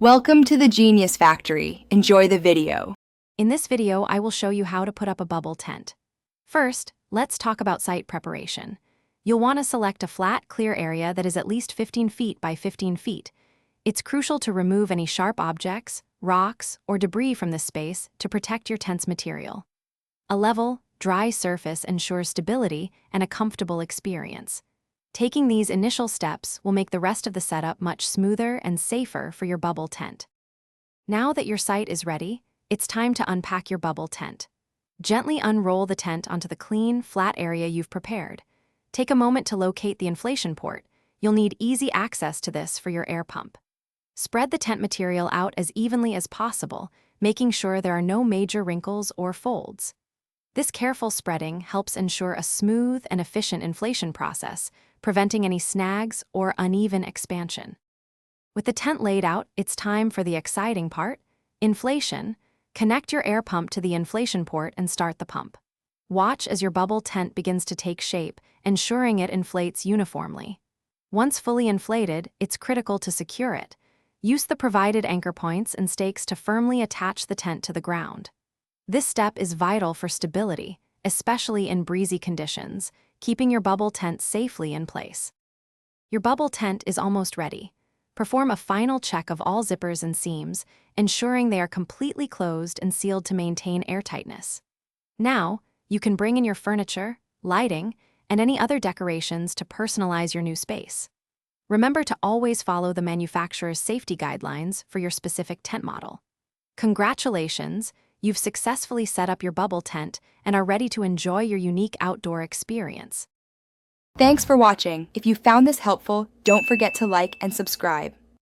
Welcome to the Genius Factory. Enjoy the video. In this video, I will show you how to put up a bubble tent. First, let's talk about site preparation. You'll want to select a flat, clear area that is at least 15 feet by 15 feet. It's crucial to remove any sharp objects, rocks, or debris from this space to protect your tent's material. A level, dry surface ensures stability and a comfortable experience. Taking these initial steps will make the rest of the setup much smoother and safer for your bubble tent. Now that your site is ready, it's time to unpack your bubble tent. Gently unroll the tent onto the clean, flat area you've prepared. Take a moment to locate the inflation port. You'll need easy access to this for your air pump. Spread the tent material out as evenly as possible, making sure there are no major wrinkles or folds. This careful spreading helps ensure a smooth and efficient inflation process, preventing any snags or uneven expansion. With the tent laid out, it's time for the exciting part, inflation. Connect your air pump to the inflation port and start the pump. Watch as your bubble tent begins to take shape, ensuring it inflates uniformly. Once fully inflated, it's critical to secure it. Use the provided anchor points and stakes to firmly attach the tent to the ground. This step is vital for stability, especially in breezy conditions, keeping your bubble tent safely in place. Your bubble tent is almost ready. Perform a final check of all zippers and seams, ensuring they are completely closed and sealed to maintain airtightness. Now, you can bring in your furniture, lighting, and any other decorations to personalize your new space. Remember to always follow the manufacturer's safety guidelines for your specific tent model. Congratulations! You've successfully set up your bubble tent and are ready to enjoy your unique outdoor experience. Thanks for watching. If you found this helpful, don't forget to like and subscribe.